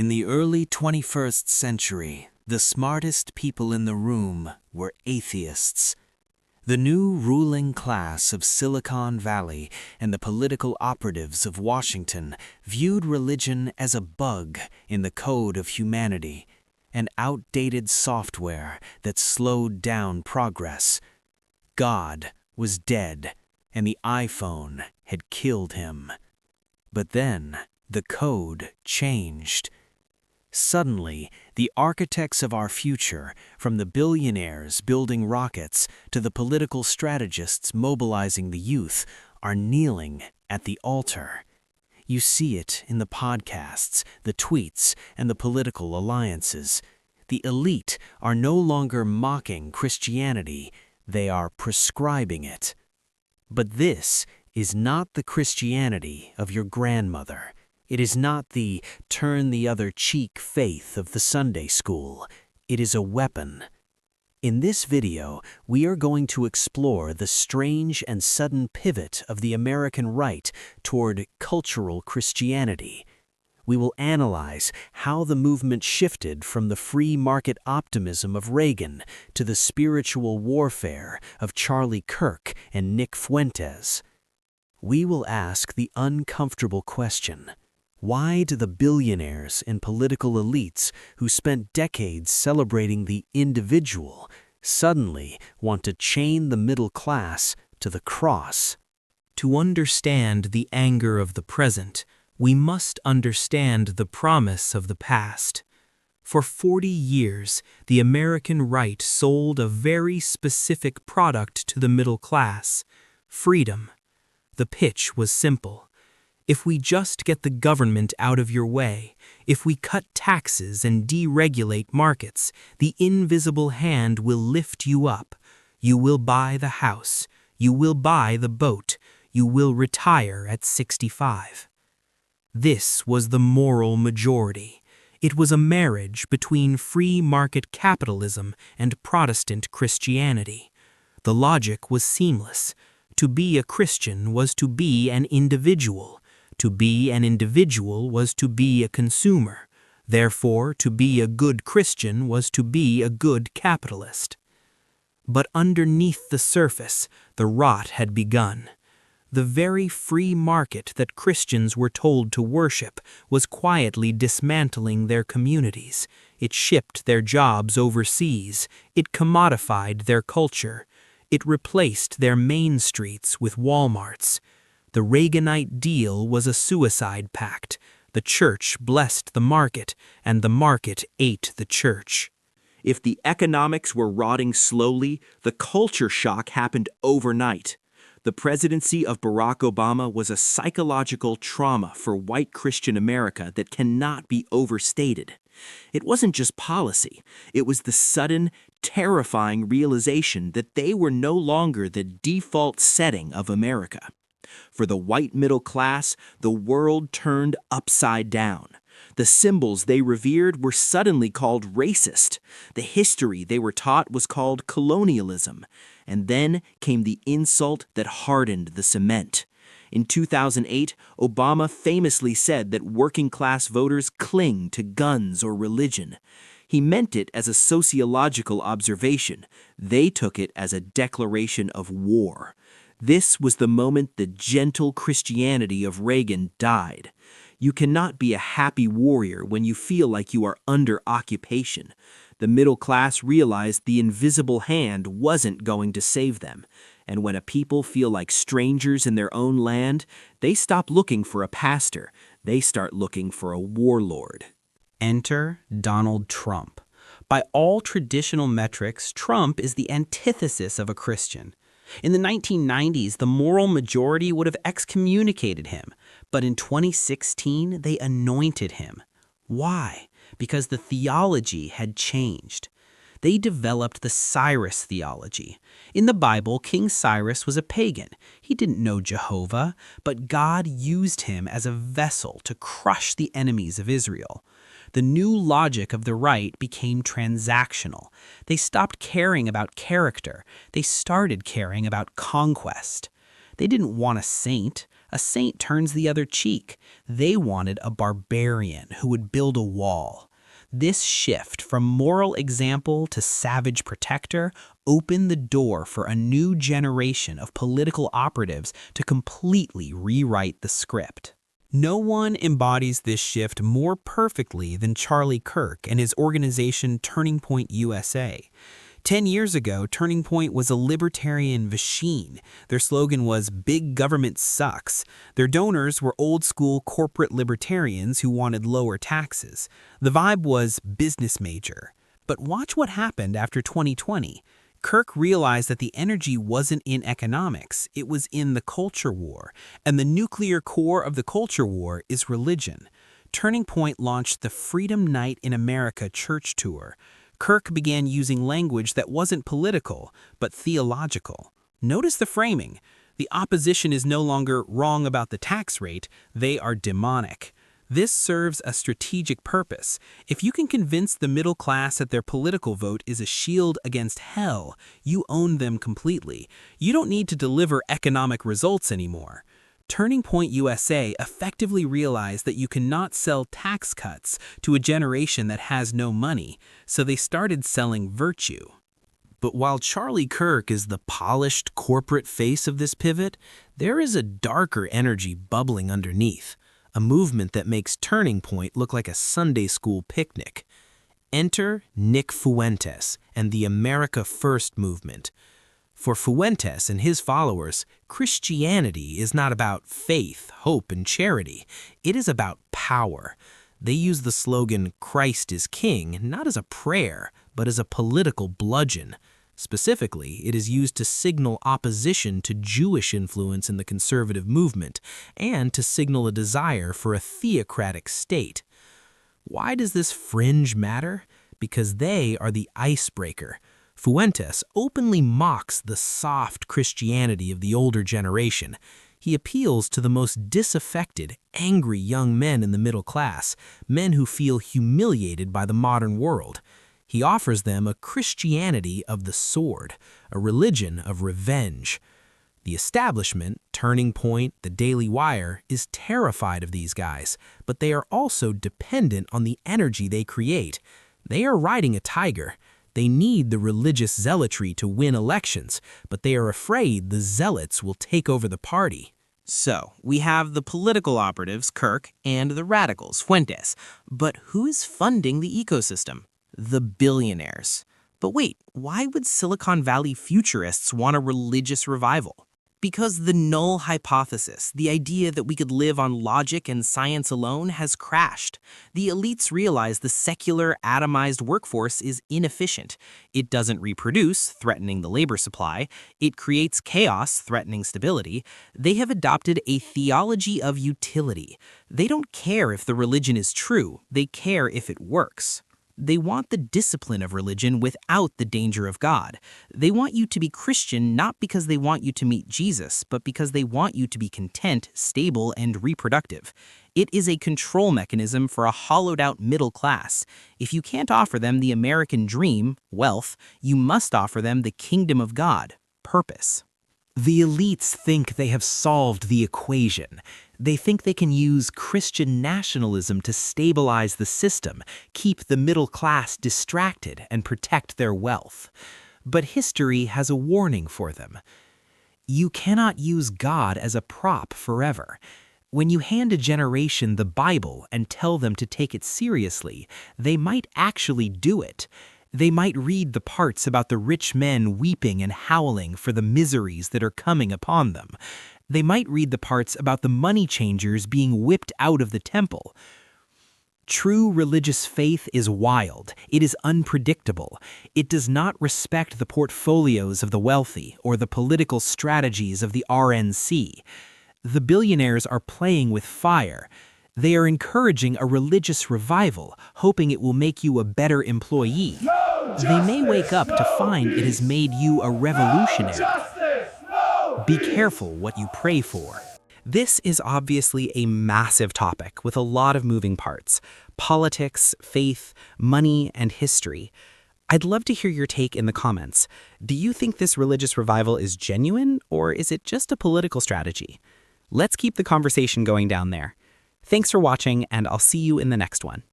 In the early 21st century, the smartest people in the room were atheists. The new ruling class of Silicon Valley and the political operatives of Washington viewed religion as a bug in the code of humanity, an outdated software that slowed down progress. God was dead, and the iPhone had killed him. But then, the code changed. Suddenly, the architects of our future, from the billionaires building rockets to the political strategists mobilizing the youth, are kneeling at the altar. You see it in the podcasts, the tweets, and the political alliances. The elite are no longer mocking Christianity, they are prescribing it. But this is not the Christianity of your grandmother. It is not the turn the other cheek faith of the Sunday school. It is a weapon. In this video, we are going to explore the strange and sudden pivot of the American right toward cultural Christianity. We will analyze how the movement shifted from the free market optimism of Reagan to the spiritual warfare of Charlie Kirk and Nick Fuentes. We will ask the uncomfortable question: why do the billionaires and political elites who spent decades celebrating the individual suddenly want to chain the middle class to the cross? To understand the anger of the present, we must understand the promise of the past. For 40 years, the American right sold a very specific product to the middle class: freedom. The pitch was simple. If we just get the government out of your way, if we cut taxes and deregulate markets, the invisible hand will lift you up. You will buy the house. You will buy the boat. You will retire at 65. This was the moral majority. It was a marriage between free market capitalism and Protestant Christianity. The logic was seamless. To be a Christian was to be an individual. To be an individual was to be a consumer. Therefore, to be a good Christian was to be a good capitalist. But underneath the surface, the rot had begun. The very free market that Christians were told to worship was quietly dismantling their communities. It shipped their jobs overseas. It commodified their culture. It replaced their main streets with Walmarts. The Reaganite deal was a suicide pact. The church blessed the market, and the market ate the church. If the economics were rotting slowly, the culture shock happened overnight. The presidency of Barack Obama was a psychological trauma for white Christian America that cannot be overstated. It wasn't just policy. It was the sudden, terrifying realization that they were no longer the default setting of America. For the white middle class, the world turned upside down. The symbols they revered were suddenly called racist. The history they were taught was called colonialism. And then came the insult that hardened the cement. In 2008, Obama famously said that working-class voters cling to guns or religion. He meant it as a sociological observation. They took it as a declaration of war. This was the moment the gentle Christianity of Reagan died. You cannot be a happy warrior when you feel like you are under occupation. The middle class realized the invisible hand wasn't going to save them. And when a people feel like strangers in their own land, they stop looking for a pastor. They start looking for a warlord. Enter Donald Trump. By all traditional metrics, Trump is the antithesis of a Christian. In the 1990s, the moral majority would have excommunicated him, but in 2016, they anointed him. Why? Because the theology had changed. They developed the Cyrus theology. In the Bible, King Cyrus was a pagan. He didn't know Jehovah, but God used him as a vessel to crush the enemies of Israel. The new logic of the right became transactional. They stopped caring about character. They started caring about conquest. They didn't want a saint, A saint turns the other cheek. They wanted a barbarian who would build a wall. This shift from moral example to savage protector opened the door for a new generation of political operatives to completely rewrite the script. No one embodies this shift more perfectly than Charlie Kirk and his organization Turning Point USA. 10 years ago, Turning Point was a libertarian machine. Their slogan was "Big Government Sucks." Their donors were old-school corporate libertarians who wanted lower taxes. The vibe was business major. But watch what happened after 2020. Kirk realized that the energy wasn't in economics, it was in the culture war. And the nuclear core of the culture war is religion. Turning Point launched the Freedom Night in America church tour. Kirk began using language that wasn't political, but theological. Notice the framing. The opposition is no longer wrong about the tax rate, they are demonic. This serves a strategic purpose. If you can convince the middle class that their political vote is a shield against hell, you own them completely. You don't need to deliver economic results anymore. Turning Point USA effectively realized that you cannot sell tax cuts to a generation that has no money, so they started selling virtue. But while Charlie Kirk is the polished corporate face of this pivot, there is a darker energy bubbling underneath, a movement that makes Turning Point look like a Sunday school picnic. Enter Nick Fuentes and the America First movement. For Fuentes and his followers, Christianity is not about faith, hope, and charity. It is about power. They use the slogan, "Christ is King," not as a prayer, but as a political bludgeon. Specifically, it is used to signal opposition to Jewish influence in the conservative movement and to signal a desire for a theocratic state. Why does this fringe matter? Because they are the icebreaker. Fuentes openly mocks the soft Christianity of the older generation. He appeals to the most disaffected, angry young men in the middle class, men who feel humiliated by the modern world. He offers them a Christianity of the sword, a religion of revenge. The establishment, Turning Point, the Daily Wire, is terrified of these guys, but they are also dependent on the energy they create. They are riding a tiger. They need the religious zealotry to win elections, but they are afraid the zealots will take over the party. So, we have the political operatives, Kirk, and the radicals, Fuentes. But who is funding the ecosystem? The billionaires. But wait, why would Silicon Valley futurists want a religious revival? Because the null hypothesis, the idea that we could live on logic and science alone, has crashed. The elites realize the secular, atomized workforce is inefficient. It doesn't reproduce, threatening the labor supply. It creates chaos, threatening stability. They have adopted a theology of utility. They don't care if the religion is true, they care if it works. They want the discipline of religion without the danger of God. They want you to be Christian not because they want you to meet Jesus, but because they want you to be content, stable, and reproductive. It is a control mechanism for a hollowed-out middle class. If you can't offer them the American dream, wealth, you must offer them the kingdom of God, purpose. The elites think they have solved the equation. They think they can use Christian nationalism to stabilize the system, keep the middle class distracted, and protect their wealth. But history has a warning for them. You cannot use God as a prop forever. When you hand a generation the Bible and tell them to take it seriously, they might actually do it. They might read the parts about the rich men weeping and howling for the miseries that are coming upon them. They might read the parts about the money changers being whipped out of the temple. True religious faith is wild. It is unpredictable. It does not respect the portfolios of the wealthy or the political strategies of the RNC. The billionaires are playing with fire. They are encouraging a religious revival, hoping it will make you a better employee. They may wake up to find it has made you a revolutionary. Be careful what you pray for. This is obviously a massive topic with a lot of moving parts: politics, faith, money, and history. I'd love to hear your take in the comments. Do you think this religious revival is genuine, or is it just a political strategy? Let's keep the conversation going down there. Thanks for watching, and I'll see you in the next one.